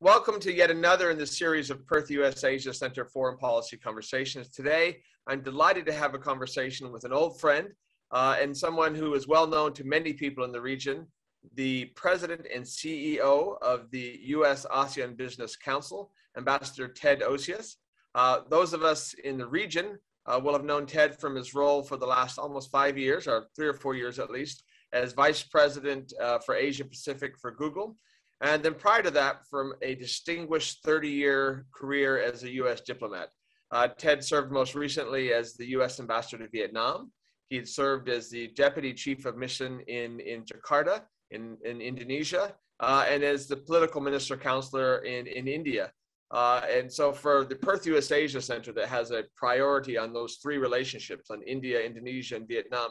Welcome to yet another in the series of Perth US Asia Center Foreign Policy Conversations. Today, I'm delighted to have a conversation with an old friend and someone who is well known to many people in the region, the President and CEO of the US ASEAN Business Council, Ambassador Ted Osius. Those of us in the region will have known Ted from his role for the last almost 5 years, or 3 or 4 years at least, as Vice President for Asia Pacific for Google. And then prior to that, from a distinguished 30-year career as a U.S. diplomat. Ted served most recently as the U.S. ambassador to Vietnam. He had served as the deputy chief of mission in Jakarta, in Indonesia, and as the political minister counselor in India. And so for the Perth US Asia Center that has a priority on those 3 relationships, on India, Indonesia, and Vietnam,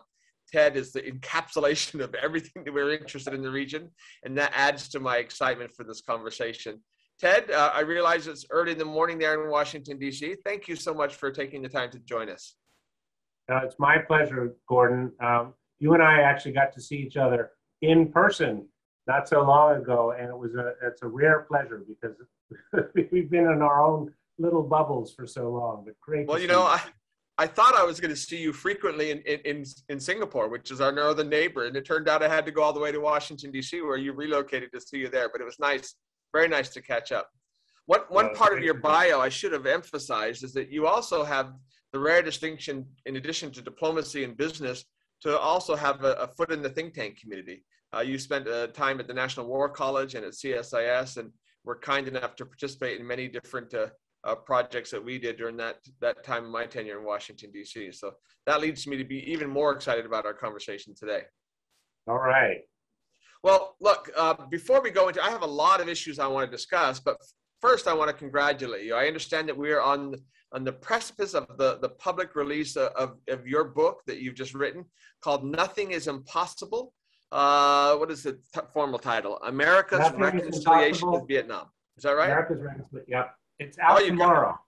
Ted is the encapsulation of everything that we're interested in the region, and that adds to my excitement for this conversation. Ted, I realize it's early in the morning there in Washington, D.C. Thank you so much for taking the time to join us. It's my pleasure, Gordon. You and I actually got to see each other in person not so long ago, and it's a rare pleasure because we've been in our own little bubbles for so long. But great. Well, you know, I thought I was going to see you frequently in Singapore, which is our northern neighbor. And it turned out I had to go all the way to Washington, D.C., where you relocated to see you there. But it was nice, very nice to catch up. One part of your bio I should have emphasized is that you also have the rare distinction, in addition to diplomacy and business, to also have a foot in the think tank community. You spent time at the National War College and at CSIS, and were kind enough to participate in many different projects that we did during that time of my tenure in Washington, D.C. So that leads me to be even more excited about our conversation today. All right. Well, look, before we go into, I have a lot of issues I want to discuss, but first I want to congratulate you. I understand that we are on the precipice of the public release of your book that you've just written called Nothing is Impossible. What is the formal title? America's Reconciliation with Vietnam. Is that right? America's Reconciliation, yeah. It's out tomorrow.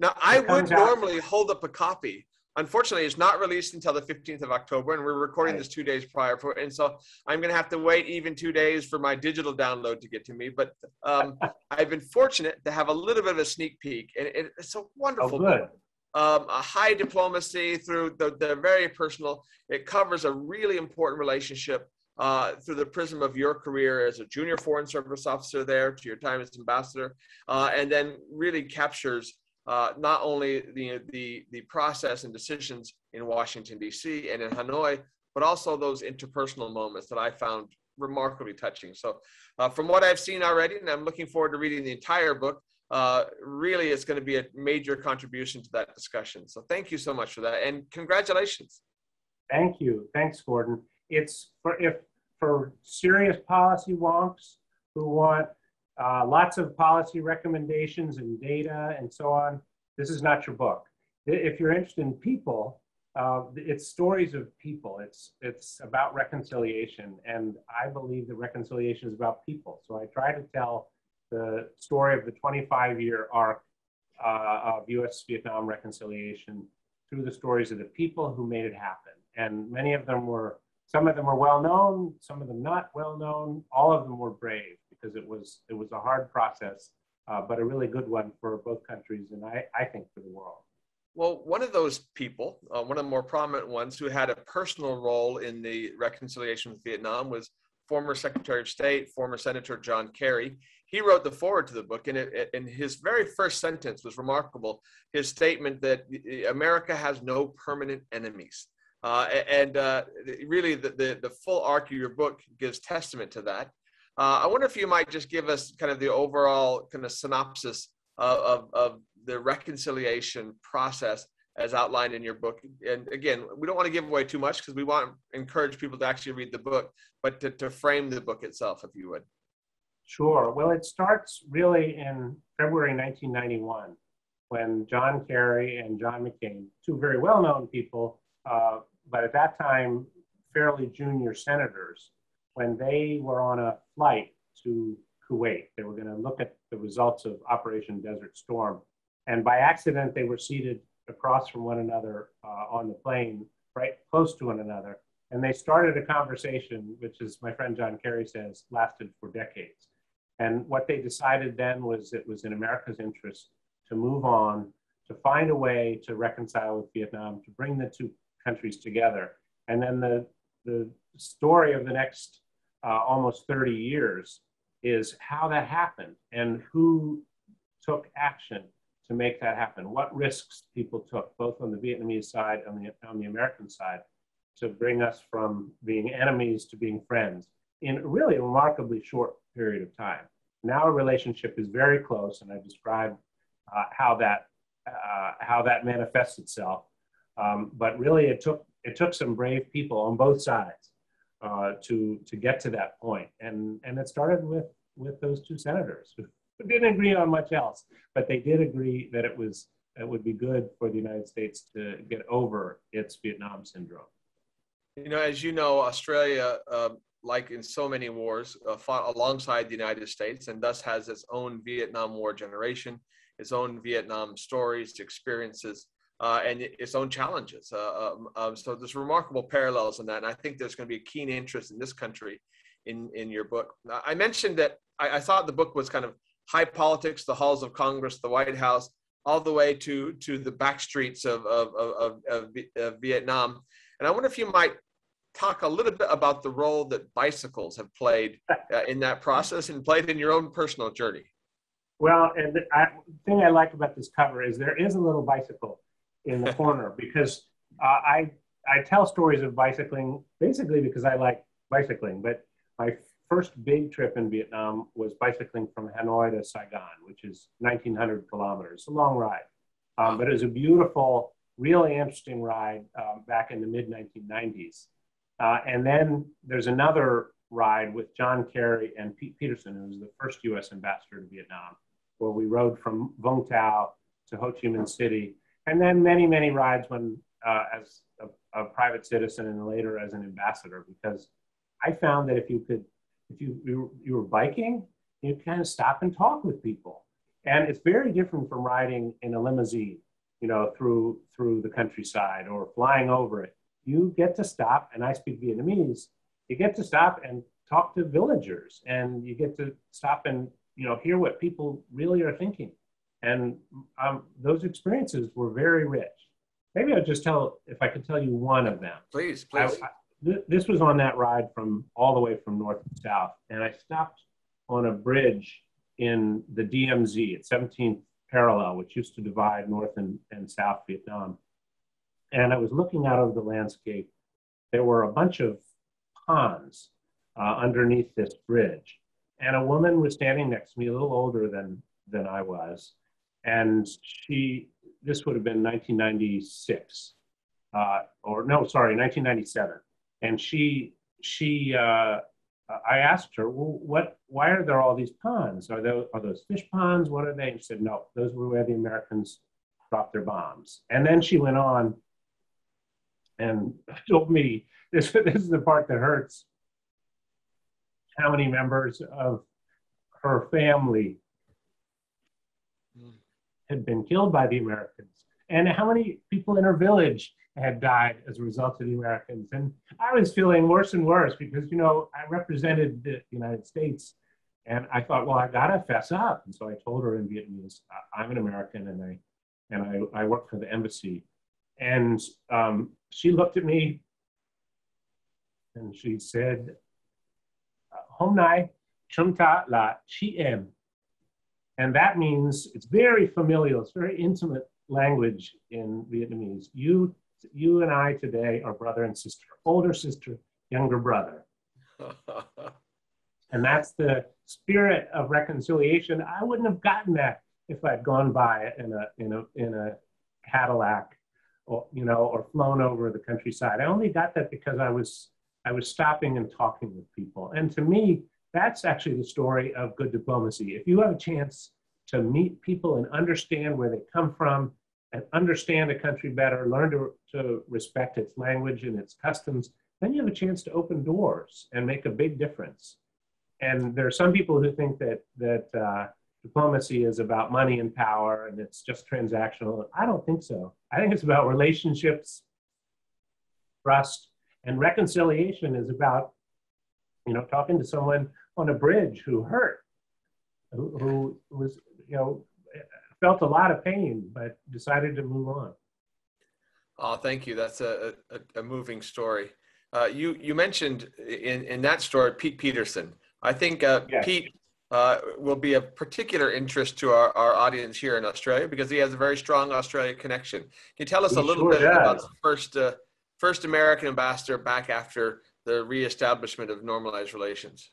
Now, I would normally hold up a copy. Unfortunately, it's not released until the 15th of October, and we're recording this 2 days prior. And so I'm going to have to wait even 2 days for my digital download to get to me. But I've been fortunate to have a little bit of a sneak peek, and it's a wonderful book. A high diplomacy through the very personal. It covers a really important relationship through the prism of your career as a junior foreign service officer there to your time as ambassador, and then really captures not only the process and decisions in Washington, D.C. and in Hanoi, but also those interpersonal moments that I found remarkably touching. So from what I've seen already, and I'm looking forward to reading the entire book, really it's going to be a major contribution to that discussion. So thank you so much for that, and congratulations. Thank you. Thanks, Gordon. It's for serious policy wonks who want lots of policy recommendations and data and so on. This is not your book. If you're interested in people, it's stories of people. It's about reconciliation, and I believe that reconciliation is about people. So I try to tell the story of the 25-year arc of U.S.-Vietnam reconciliation through the stories of the people who made it happen. And some of them were well known, some of them not well known. All of them were brave because it was a hard process, but a really good one for both countries, and I think for the world. Well, one of those people, one of the more prominent ones who had a personal role in the reconciliation with Vietnam was former Secretary of State, former Senator John Kerry. He wrote the foreword to the book, and his very first sentence was remarkable. His statement that America has no permanent enemies. Really the full arc of your book gives testament to that. I wonder if you might just give us kind of the overall kind of synopsis of the reconciliation process as outlined in your book. And again, we don't want to give away too much because we want to encourage people to actually read the book, but to frame the book itself, if you would. Sure. Well, it starts really in February 1991 when John Kerry and John McCain, 2 very well-known people, but at that time, fairly junior senators, when they were on a flight to Kuwait. They were going to look at the results of Operation Desert Storm. And by accident, they were seated across from one another on the plane, right close to one another. And they started a conversation, which, as my friend John Kerry says, lasted for decades. And what they decided then was it was in America's interest to move on, to find a way to reconcile with Vietnam, to bring the two countries together. And then the story of the next almost 30 years is how that happened and who took action to make that happen, what risks people took, both on the Vietnamese side and on the American side, to bring us from being enemies to being friends in a really remarkably short period of time. Now our relationship is very close, and I described how that manifests itself. But really, it took some brave people on both sides to get to that point, and it started with those two senators who didn't agree on much else, but they did agree that it would be good for the United States to get over its Vietnam syndrome. You know, as you know, Australia, like in so many wars, fought alongside the United States, and thus has its own Vietnam War generation, its own Vietnam stories, experiences, and its own challenges. So there's remarkable parallels in that, and I think there's going to be a keen interest in this country in your book. I mentioned that I thought the book was kind of high politics, the halls of Congress, the White House, all the way to the back streets of Vietnam. And I wonder if you might talk a little bit about the role that bicycles have played in that process and played in your own personal journey. Well, and the thing I like about this cover is there is a little bicycle in the corner because I tell stories of bicycling basically because I like bicycling. But my first big trip in Vietnam was bicycling from Hanoi to Saigon, which is 1,900 kilometers. It's a long ride, but it was a beautiful, really interesting ride back in the mid-1990s. And then there's another ride with John Kerry and Pete Peterson, who was the first U.S. ambassador to Vietnam, where we rode from Vung Tau to Ho Chi Minh City, and then many, many rides when as a private citizen and later as an ambassador, because I found that if you were biking, you kind of stop and talk with people. And it's very different from riding in a limousine, you know, through the countryside or flying over it. You get to stop, and I speak Vietnamese, you get to stop and talk to villagers, and you get to stop and, you know, hear what people really are thinking. And those experiences were very rich. Maybe I'll just if I could tell you one of them. Please. This was on that ride from all the way from north to south. And I stopped on a bridge in the DMZ at 17th parallel, which used to divide North and South Vietnam. And I was looking out over the landscape. There were a bunch of ponds underneath this bridge. And a woman was standing next to me, a little older than I was. And this would have been 1996, 1997. And I asked her, well, why are there all these ponds? Are those fish ponds? What are they? And she said, no, those were where the Americans dropped their bombs. And then she went on and told me, this is the part that hurts, how many members of her family had been killed by the Americans, and how many people in her village had died as a result of the Americans. And I was feeling worse and worse because, you know, I represented the United States, and I thought, well, I gotta fess up. And so I told her in Vietnamese, I'm an American, and I work for the embassy. And she looked at me and she said, "Hôm nay chúng ta là chị em." And that means, it's very familial, it's very intimate language in Vietnamese. You and I today are brother and sister, older sister, younger brother. And that's the spirit of reconciliation. I wouldn't have gotten that if I'd gone by in a Cadillac, or, you know, or flown over the countryside. I only got that because I was stopping and talking with people. And to me, that's actually the story of good diplomacy. If you have a chance to meet people and understand where they come from and understand a country better, learn to respect its language and its customs, then you have a chance to open doors and make a big difference. And there are some people who think that diplomacy is about money and power and it's just transactional. I don't think so. I think it's about relationships, trust, and reconciliation is about, you know, talking to someone on a bridge who hurt who was, felt a lot of pain, but decided to move on. Oh, thank you. That's a moving story. You mentioned in that story, Pete Peterson. I think Yes. Pete will be of particular interest to our audience here in Australia because he has a very strong Australia connection. Can you tell us He a little sure bit about does. the first American ambassador back after the reestablishment of normalized relations?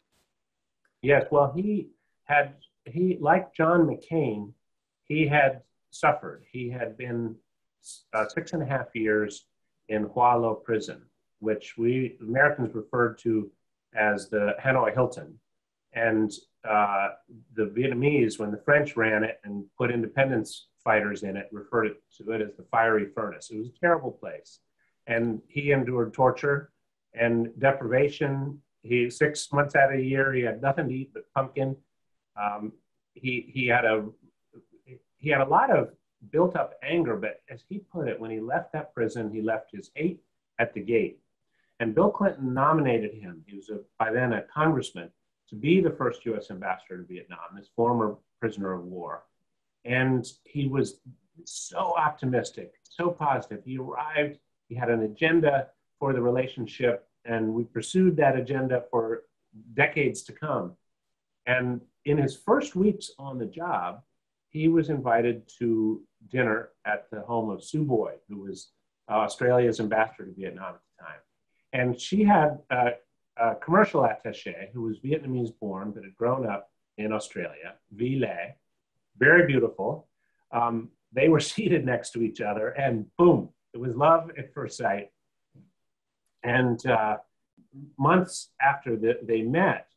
Yes, well, like John McCain, he had suffered. He had been 6.5 years in Hua Lo prison, which we Americans referred to as the Hanoi Hilton. And the Vietnamese, when the French ran it and put independence fighters in it, referred to it as the fiery furnace. It was a terrible place. And he endured torture and deprivation. 6 months out of the year, he had nothing to eat but pumpkin. He had a lot of built up anger, but as he put it, when he left that prison, he left his hate at the gate. And Bill Clinton nominated him. He was by then a congressman to be the first U.S. ambassador to Vietnam, this former prisoner of war. And he was so optimistic, so positive. He arrived, he had an agenda for the relationship, and we pursued that agenda for decades to come. And in his first weeks on the job, he was invited to dinner at the home of Sue Boyd, who was Australia's ambassador to Vietnam at the time. And she had a commercial attaché who was Vietnamese born, but had grown up in Australia, Vi Le, very beautiful. They were seated next to each other, and boom, it was love at first sight. And months after they met,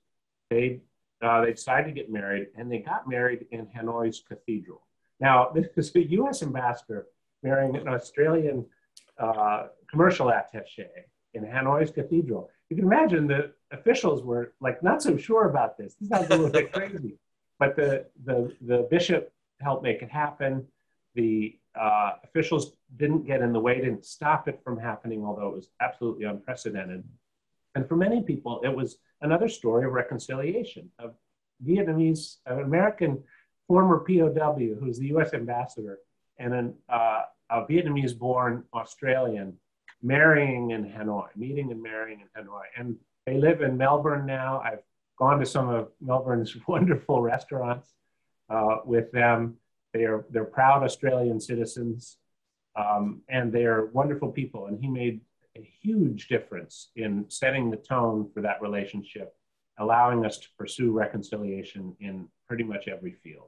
they decided to get married, and they got married in Hanoi's cathedral. Now, this is a U.S. ambassador marrying an Australian commercial attaché in Hanoi's cathedral. You can imagine the officials were like not so sure about this. This sounds a little bit crazy, but the bishop helped make it happen. The officials didn't get in the way, didn't stop it from happening, although it was absolutely unprecedented. And for many people, it was another story of reconciliation of Vietnamese, an American former POW who's the U.S. ambassador, and a Vietnamese-born Australian marrying in Hanoi, meeting and marrying in Hanoi. And they live in Melbourne now. I've gone to some of Melbourne's wonderful restaurants with them. They're proud Australian citizens, and they're wonderful people. And he made a huge difference in setting the tone for that relationship, allowing us to pursue reconciliation in pretty much every field.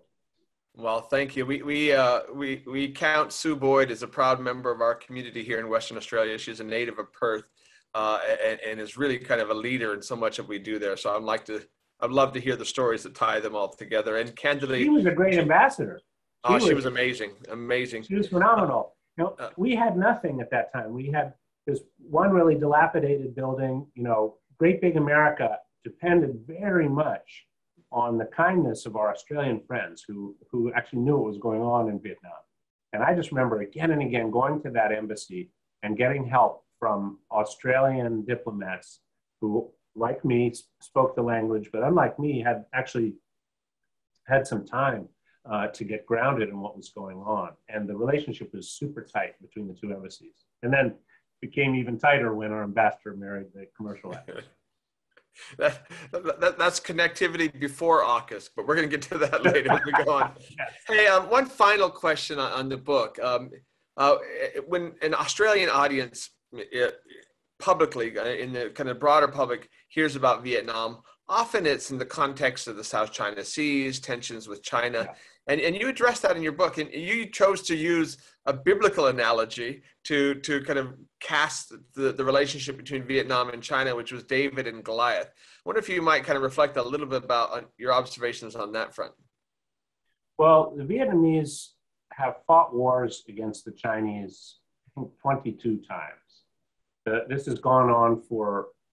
Well, thank you. We count Sue Boyd as a proud member of our community here in Western Australia. She's a native of Perth and is really kind of a leader in so much of what we do there. So I'd love to hear the stories that tie them all together. And candidly, she was a great ambassador. She was amazing, amazing. She was phenomenal. We had nothing at that time. We had this one really dilapidated building. Great big America depended very much on the kindness of our Australian friends who actually knew what was going on in Vietnam. And I just remember again and again going to that embassy and getting help from Australian diplomats who, like me, spoke the language, but unlike me, had actually had some time to get grounded in what was going on. And the relationship was super tight between the two embassies. And then became even tighter when our ambassador married the commercial actor. That's connectivity before AUKUS, but we're going to get to that later as we go on. Yes. Hey, one final question on the book. When an Australian audience publicly, in the kind of broader public, hears about Vietnam, often it's in the context of the South China Seas, tensions with China. Yeah. And you address that in your book, and you chose to use a biblical analogy to kind of cast the relationship between Vietnam and China, which was David and Goliath. I wonder if you might kind of reflect a little bit about your observations on that front. Well, the Vietnamese have fought wars against the Chinese, I think, 22 times. This has gone on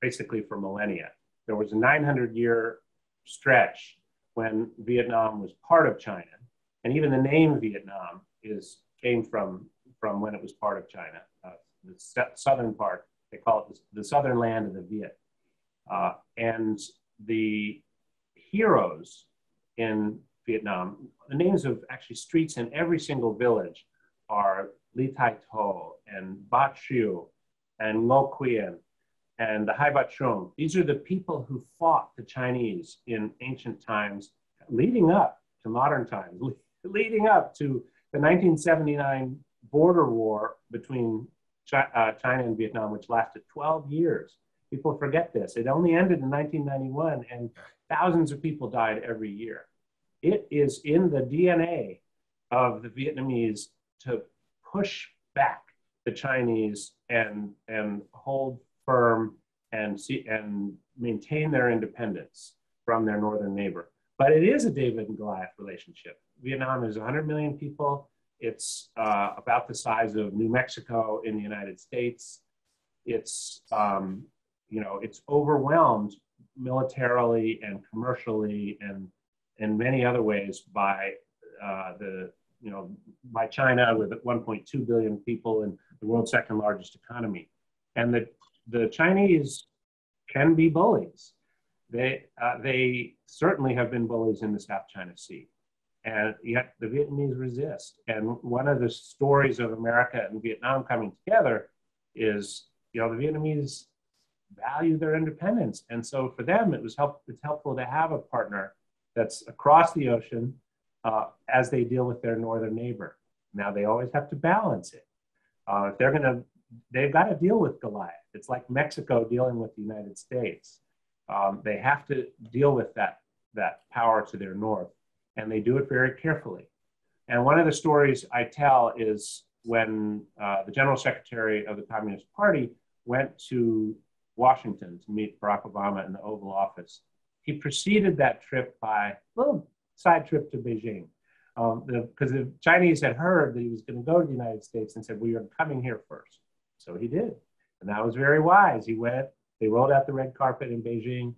basically for millennia. There was a 900-year stretch when Vietnam was part of China. And even the name Vietnam came from when it was part of China, the southern part. They call it the southern land of the Viet. And the heroes in Vietnam. The names of actually streets in every single village are Li Tai To and Ba Chiu and Ngo Quyen and the Hai Ba Trung. These are the people who fought the Chinese in ancient times, leading up to modern times, leading up to the 1979 border war between China and Vietnam, which lasted 12 years. People forget this. It only ended in 1991, and thousands of people died every year. It is in the DNA of the Vietnamese to push back the Chinese and hold firm and maintain their independence from their northern neighbor. But it is a David and Goliath relationship. Vietnam is 100 million people. It's about the size of New Mexico in the United States. It's it's overwhelmed militarily and commercially and in many other ways by by China with 1.2 billion people and the world's second largest economy. And the Chinese can be bullies. They certainly have been bullies in the South China Sea. And yet the Vietnamese resist. And one of the stories of America and Vietnam coming together is, the Vietnamese value their independence. And so for them, it's helpful to have a partner that's across the ocean as they deal with their northern neighbor. Now they always have to balance it. If they've got to deal with Goliath. It's like Mexico dealing with the United States. They have to deal with that power to their north, and they do it very carefully. And one of the stories I tell is when the General Secretary of the Communist Party went to Washington to meet Barack Obama in the Oval Office. He preceded that trip by a little side trip to Beijing, because the Chinese had heard that he was going to go to the United States and said, "We are coming here first." So he did. And that was very wise. He went, they rolled out the red carpet in Beijing,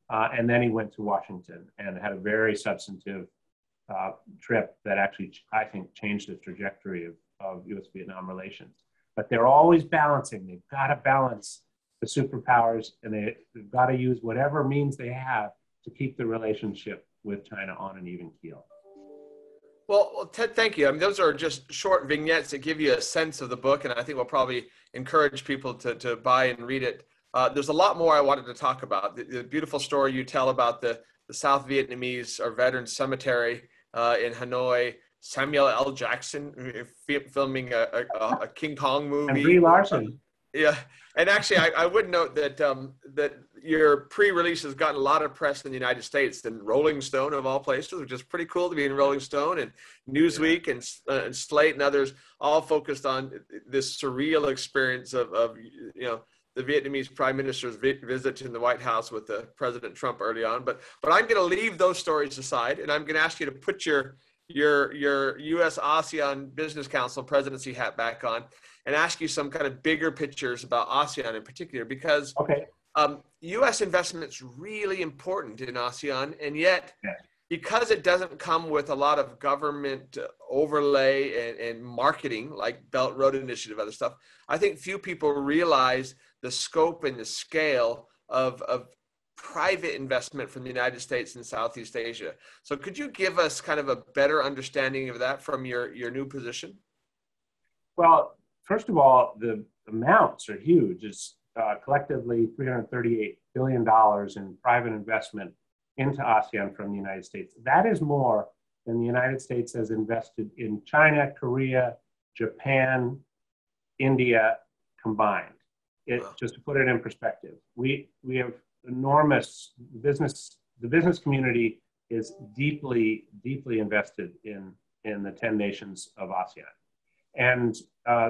and then he went to Washington and had a very substantive trip that actually, I think, changed the trajectory of U.S.-Vietnam relations. But they're always balancing. They've got to balance the superpowers, and they've got to use whatever means they have to keep the relationship with China on an even keel. Well, Ted, thank you. I mean, those are just short vignettes that give you a sense of the book, and I think we'll probably encourage people to buy and read it. There's a lot more I wanted to talk about. The beautiful story you tell about the South Vietnamese or Veterans Cemetery in Hanoi, Samuel L. Jackson filming a King Kong movie. And Brie Larson. Yeah, and actually, I would note that that your pre-release has gotten a lot of press in the United States, and Rolling Stone of all places, which is pretty cool to be in Rolling Stone, and Newsweek and Slate and others, all focused on this surreal experience of the Vietnamese Prime Minister's visit to the White House with President Trump early on. But I'm going to leave those stories aside, and I'm going to ask you to put your U.S. ASEAN Business Council presidency hat back on and ask you some kind of bigger pictures about ASEAN in particular, because U.S. investment is really important in ASEAN, and yet because it doesn't come with a lot of government overlay and marketing like Belt Road Initiative, other stuff, I think few people realize the scope and the scale of private investment from the United States and Southeast Asia. So could you give us kind of a better understanding of that from your new position? Well, first of all, the amounts are huge. It's collectively $338 billion in private investment into ASEAN from the United States. That is more than the United States has invested in China, Korea, Japan, India combined. Just to put it in perspective, we have enormous business. The business community is deeply invested in the 10 nations of ASEAN. And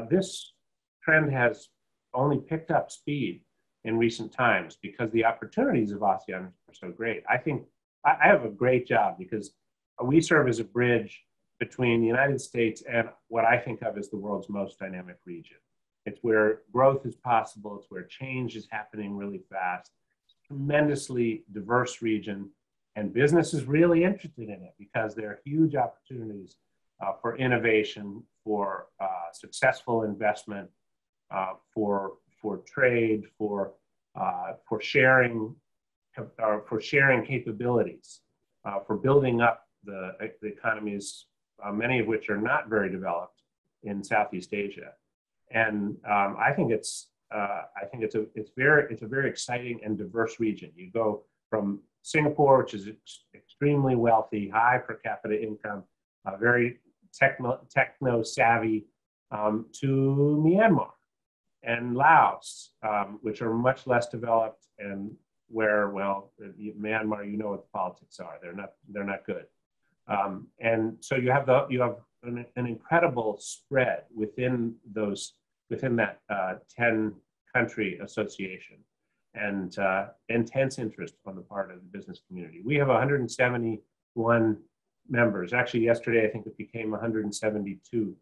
this trend has only picked up speed in recent times because the opportunities of ASEAN are so great. I think I have a great job because we serve as a bridge between the United States and what I think of as the world's most dynamic region. It's where growth is possible. It's where change is happening really fast. It's a tremendously diverse region, and business is really interested in it because there are huge opportunities for innovation, for successful investment, for trade, for sharing capabilities, for building up the economies, many of which are not very developed in Southeast Asia. And I think it's a very exciting and diverse region. You go from Singapore, which is extremely wealthy, high per capita income, very techno savvy, to Myanmar and Laos, which are much less developed, and where, well, Myanmar, you know what the politics are. They're not good. And so you have an incredible spread within that 10 country association, and intense interest on the part of the business community. We have 171 members. Actually, yesterday, I think it became 172.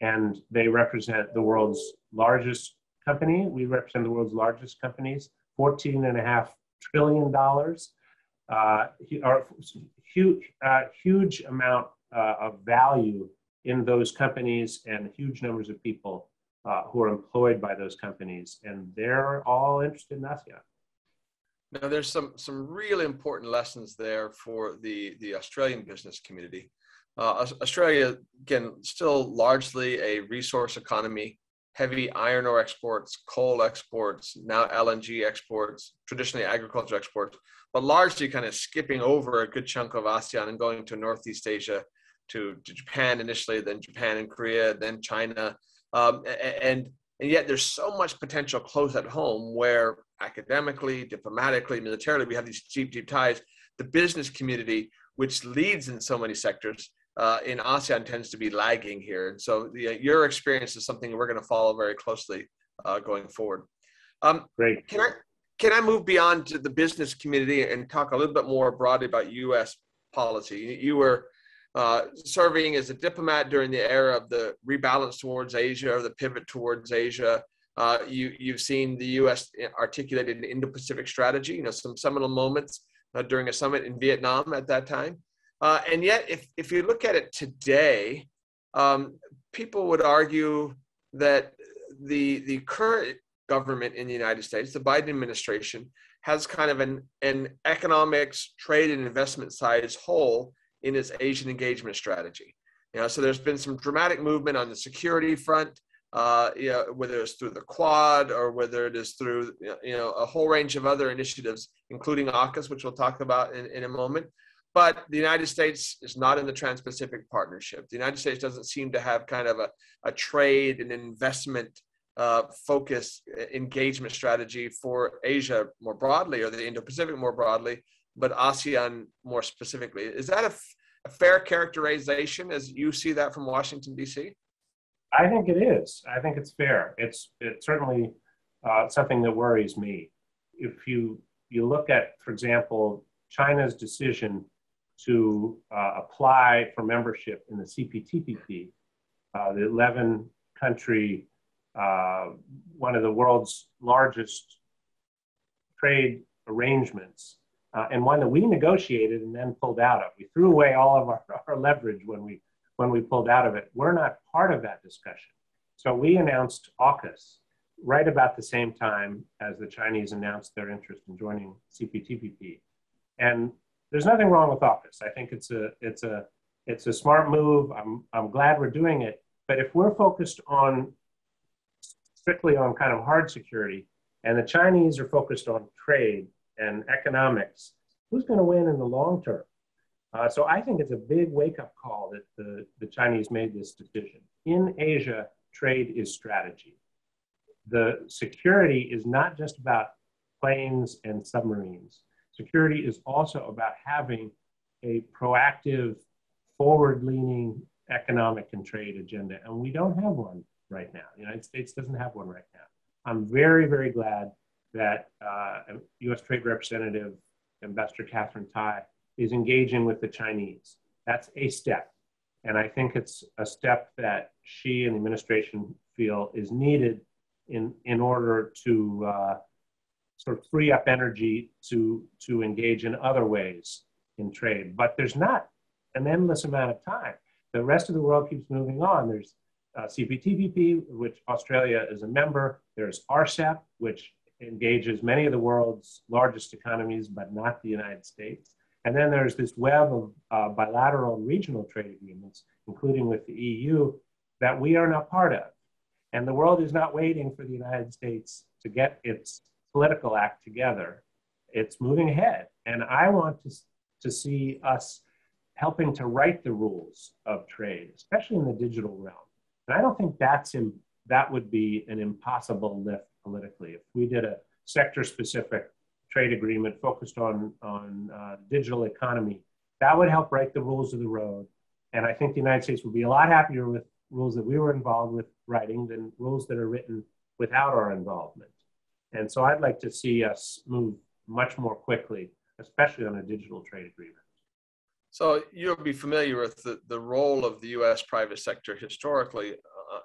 And they represent the world's largest company. We represent the world's largest companies, $14.5 trillion. Huge amount of value in those companies, and huge numbers of people who are employed by those companies, and they're all interested in ASEAN. Now, there's some really important lessons there for the Australian business community. Australia, again, still largely a resource economy, heavy iron ore exports, coal exports, now LNG exports, traditionally agriculture exports, but largely kind of skipping over a good chunk of ASEAN and going to Northeast Asia, to Japan initially, then Japan and Korea, then China. And yet there's so much potential close at home where academically, diplomatically, militarily, we have these deep ties. The business community, which leads in so many sectors, in ASEAN tends to be lagging here. And so your experience is something we're going to follow very closely going forward. Great. Can I move beyond to the business community and talk a little bit more broadly about U.S. policy? You were serving as a diplomat during the era of the rebalance towards Asia, or the pivot towards Asia. You've seen the U.S. articulate an Indo-Pacific strategy, some seminal moments during a summit in Vietnam at that time. And yet, if you look at it today, people would argue that the current government in the United States, the Biden administration, has kind of an economics, trade, and investment size hole in its Asian engagement strategy. So there's been some dramatic movement on the security front, whether it's through the Quad or whether it is through a whole range of other initiatives, including AUKUS, which we'll talk about in a moment. But the United States is not in the Trans-Pacific Partnership. The United States doesn't seem to have kind of a trade and investment focused engagement strategy for Asia more broadly, or the Indo-Pacific more broadly, but ASEAN more specifically. Is that a fair characterization as you see that from Washington, D.C.? I think it is. I think it's fair. It's certainly something that worries me. If you look at, for example, China's decision to apply for membership in the CPTPP, the 11-country, one of the world's largest trade arrangements, and one that we negotiated and then pulled out of. We threw away all of our leverage when we pulled out of it. We're not part of that discussion. So we announced AUKUS right about the same time as the Chinese announced their interest in joining CPTPP. And there's nothing wrong with AUKUS. I think it's a smart move. I'm glad we're doing it. But if we're focused strictly on kind of hard security, and the Chinese are focused on trade and economics, who's going to win in the long term? So I think it's a big wake-up call that the Chinese made this decision. In Asia, trade is strategy. The security is not just about planes and submarines. Security is also about having a proactive, forward-leaning economic and trade agenda, and we don't have one right now. The United States doesn't have one right now. I'm very, very glad that U.S. Trade Representative Ambassador Catherine Tai is engaging with the Chinese. That's a step. And I think it's a step that she and the administration feel is needed in order to sort of free up energy to engage in other ways in trade. But there's not an endless amount of time. The rest of the world keeps moving on. There's CPTPP, which Australia is a member. There's RCEP, which engages many of the world's largest economies, but not the United States. And then there's this web of bilateral and regional trade agreements, including with the EU, that we are not part of. And the world is not waiting for the United States to get its political act together. It's moving ahead. And I want to see us helping to write the rules of trade, especially in the digital realm. And I don't think that would be an impossible lift politically. If we did a sector-specific trade agreement focused on digital economy, that would help write the rules of the road. And I think the United States would be a lot happier with rules that we were involved with writing than rules that are written without our involvement. And so I'd like to see us move much more quickly, especially on a digital trade agreement. So you'll be familiar with the role of the U.S. private sector historically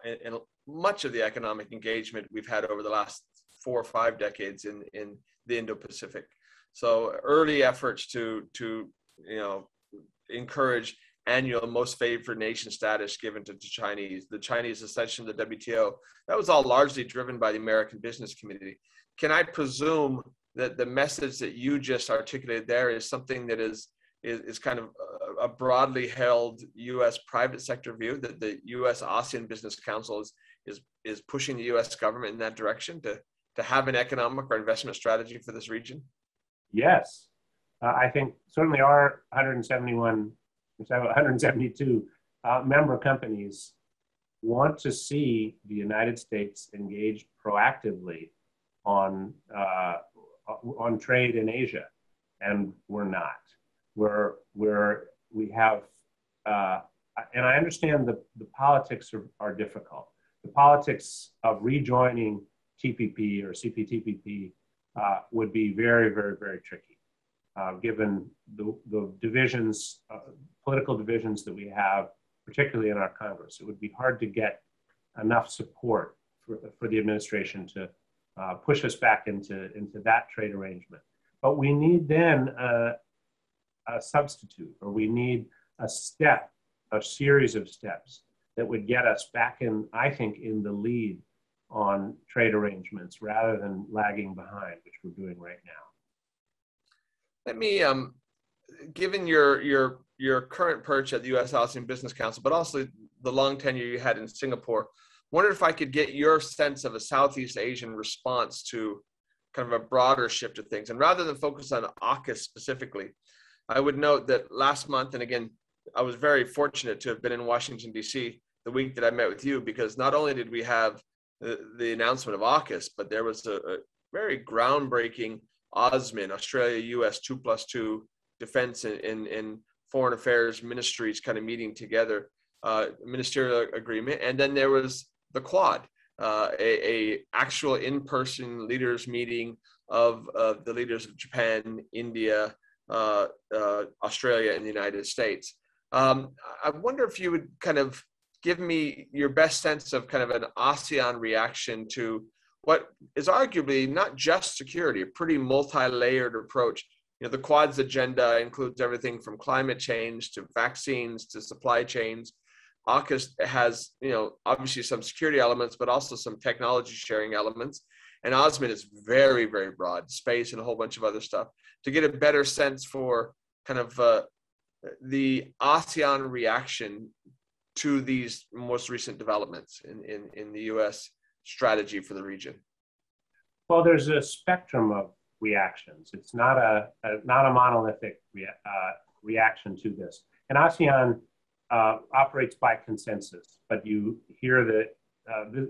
in much of the economic engagement we've had over the last 4 or 5 decades in the Indo-Pacific. So early efforts to encourage annual most favored nation status given to the Chinese accession to the WTO, that was all largely driven by the American business community. Can I presume that the message that you just articulated there is something that is kind of a broadly held U.S. private sector view, that the U.S. ASEAN Business Council is pushing the U.S. government in that direction to have an economic or investment strategy for this region? Yes. I think certainly our 172 member companies want to see the United States engaged proactively on trade in Asia, and we're not. We have, and I understand the politics are difficult. The politics of rejoining TPP or CPTPP would be very, very, very tricky, given the divisions, political divisions that we have, particularly in our Congress. It would be hard to get enough support for the administration to push us back into that trade arrangement. But we need then a substitute, or we need a series of steps that would get us back in, I think, in the lead on trade arrangements rather than lagging behind, which we're doing right now. Let me, given your current perch at the U.S. ASEAN Business Council, but also the long tenure you had in Singapore, wondered if I could get your sense of a Southeast Asian response to kind of a broader shift of things. And rather than focus on AUKUS specifically, I would note that last month, and again, I was very fortunate to have been in Washington, D.C. the week that I met with you, because not only did we have the announcement of AUKUS, but there was a very groundbreaking ASEAN, Australia-US 2+2 defense and foreign affairs ministries kind of meeting together, ministerial agreement. And then there was the Quad, a actual in-person leaders meeting of the leaders of Japan, India, Australia, and the United States. I wonder if you would kind of give me your best sense of kind of an ASEAN reaction to what is arguably not just security, a pretty multi-layered approach. You know, the Quad's agenda includes everything from climate change to vaccines to supply chains. AUKUS has, obviously some security elements, but also some technology sharing elements. And ASEAN is very, very broad, space and a whole bunch of other stuff. To get a better sense for kind of the ASEAN reaction to these most recent developments in the U.S. strategy for the region? Well, there's a spectrum of reactions. It's not a monolithic reaction to this. And ASEAN operates by consensus, but you hear that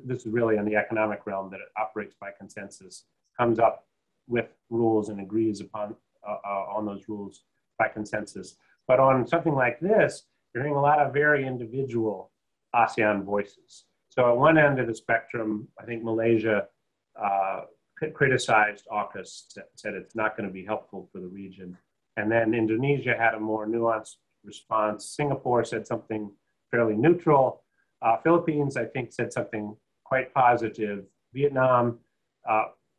this is really in the economic realm, that it operates by consensus, comes up with rules and agrees upon on those rules by consensus. But on something like this, you're hearing a lot of very individual ASEAN voices. So at one end of the spectrum, I think Malaysia criticized AUKUS, said it's not going to be helpful for the region. And then Indonesia had a more nuanced response. Singapore said something fairly neutral. Philippines, I think, said something quite positive. Vietnam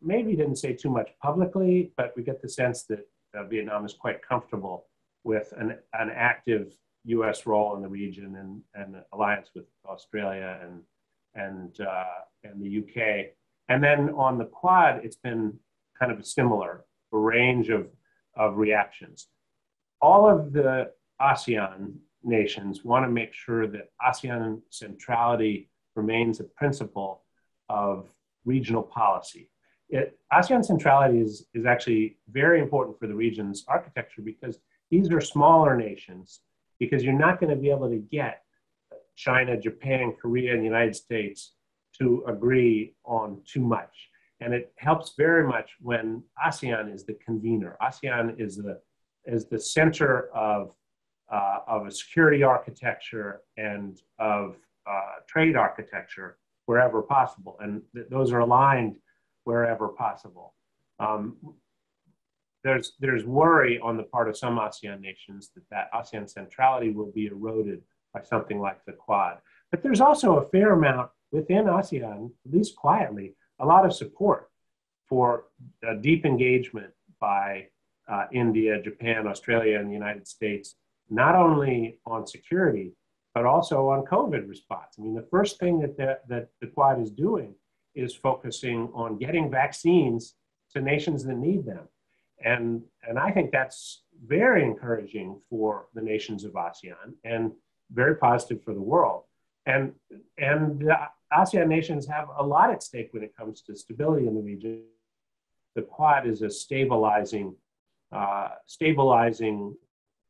maybe didn't say too much publicly, but we get the sense that Vietnam is quite comfortable with an active U.S. role in the region and alliance with Australia and the U.K. And then on the Quad, it's been kind of a similar range of reactions. all of the ASEAN nations want to make sure that ASEAN centrality remains a principle of regional policy. ASEAN centrality is actually very important for the region's architecture because these are smaller nations, because you're not going to be able to get China, Japan, Korea, and the United States to agree on too much. And it helps very much when ASEAN is the convener. ASEAN is the center of a security architecture and of trade architecture wherever possible. And those are aligned wherever possible. There's worry on the part of some ASEAN nations that ASEAN centrality will be eroded by something like the Quad. But there's also a fair amount within ASEAN, at least quietly, a lot of support for deep engagement by India, Japan, Australia, and the United States, not only on security, but also on COVID response. I mean, the first thing that the Quad is doing is focusing on getting vaccines to nations that need them. And I think that's very encouraging for the nations of ASEAN and very positive for the world. And the ASEAN nations have a lot at stake when it comes to stability in the region. The Quad is a stabilizing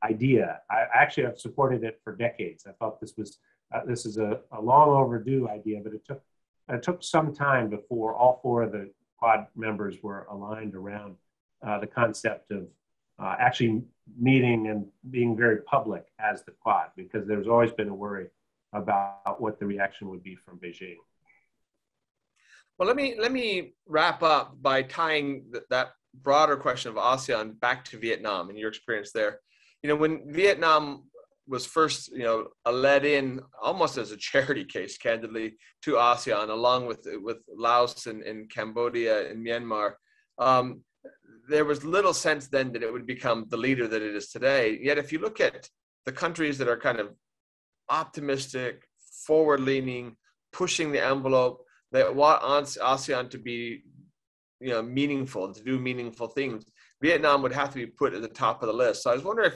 idea. I actually have supported it for decades. I thought this is a long overdue idea, but it took some time before all four of the Quad members were aligned around the concept of actually meeting and being very public as the Quad, because there's always been a worry about what the reaction would be from Beijing. Well, let me wrap up by tying that broader question of ASEAN back to Vietnam and your experience there. You know, when Vietnam was first, led in almost as a charity case, candidly, to ASEAN, along with Laos and Cambodia and Myanmar, there was little sense then that it would become the leader that it is today. Yet, if you look at the countries that are kind of optimistic, forward-leaning, pushing the envelope, that want ASEAN to be, meaningful, to do meaningful things, Vietnam would have to be put at the top of the list. So I was wondering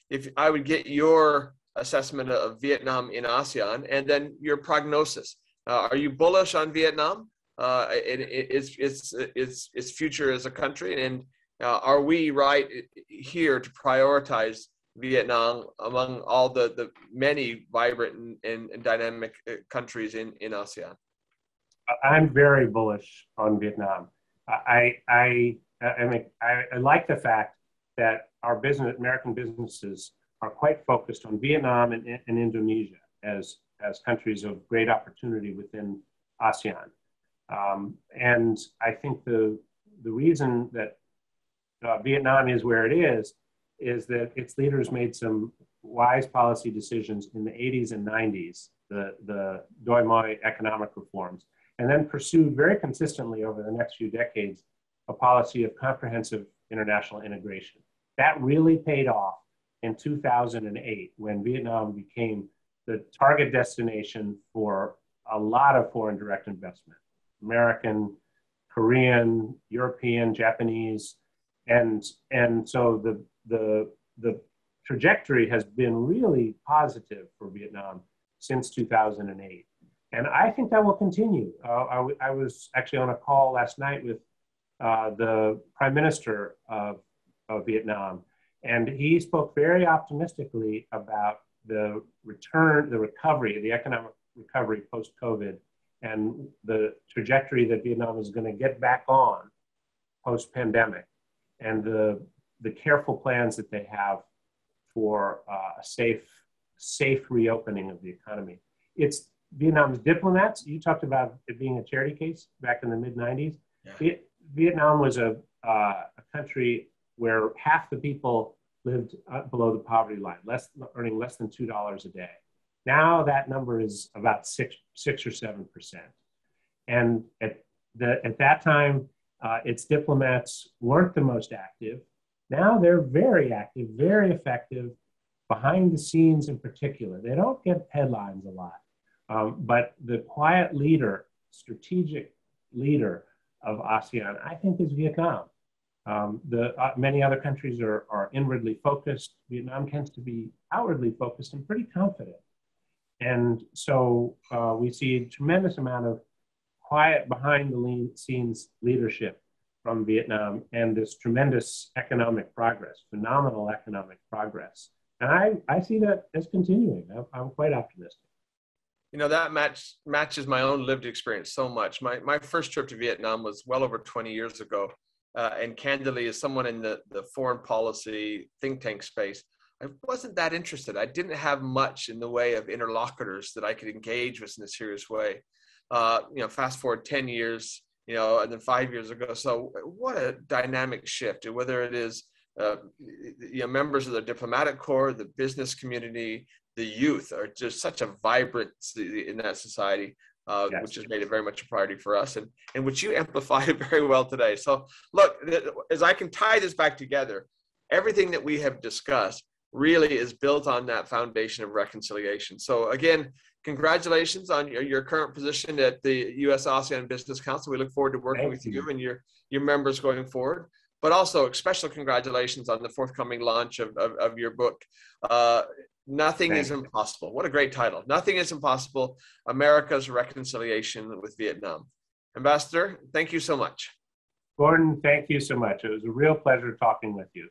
if I would get your assessment of Vietnam in ASEAN, and then your prognosis. Are you bullish on Vietnam, its future as a country, and are we right here to prioritize Vietnam among all the many vibrant and dynamic countries in ASEAN? I'm very bullish on Vietnam. I like the fact that our American businesses are quite focused on Vietnam and Indonesia as countries of great opportunity within ASEAN. And I think the reason that Vietnam is where it is that its leaders made some wise policy decisions in the 80s and 90s, the Doi Moi economic reforms, and then pursued very consistently over the next few decades a policy of comprehensive international integration. That really paid off in 2008 when Vietnam became the target destination for a lot of foreign direct investment, American, Korean, European, Japanese, and so the trajectory has been really positive for Vietnam since 2008. And I think that will continue. I was actually on a call last night with the Prime Minister of Vietnam, and he spoke very optimistically about the recovery, the economic recovery post-COVID, and the trajectory that Vietnam is going to get back on post-pandemic, and the careful plans that they have for a safe reopening of the economy. It's Vietnam's diplomats. You talked about it being a charity case back in the mid-90s. Yeah. Vietnam was a country where half the people lived below the poverty line, earning less than $2 a day. Now that number is about 6 or 7%. And at that time, its diplomats weren't the most active. Now they're very active, very effective, behind the scenes in particular. They don't get headlines a lot. But the quiet leader, strategic leader of ASEAN, I think, is Vietnam. Many other countries are inwardly focused. Vietnam tends to be outwardly focused and pretty confident. And so we see a tremendous amount of quiet behind the scenes leadership from Vietnam and this tremendous economic progress, phenomenal economic progress. And I see that as continuing. I'm quite optimistic. You know, that matches my own lived experience so much. My first trip to Vietnam was well over 20 years ago. And candidly, as someone in the foreign policy think tank space, I wasn't that interested. I didn't have much in the way of interlocutors that I could engage with in a serious way. Fast forward 10 years, and then 5 years ago. So what a dynamic shift, whether it is members of the diplomatic corps, the business community, the youth are just such a vibrancy in that society, yes, which has made it very much a priority for us, and which you amplified very well today. So look, as I can tie this back together, everything that we have discussed really is built on that foundation of reconciliation. So again, congratulations on your current position at the U.S. ASEAN Business Council. We look forward to working with you and your members going forward. But also, special congratulations on the forthcoming launch of your book, Nothing is Impossible. What a great title. Nothing is Impossible, America's Reconciliation with Vietnam. Ambassador, thank you so much. Gordon, thank you so much. It was a real pleasure talking with you.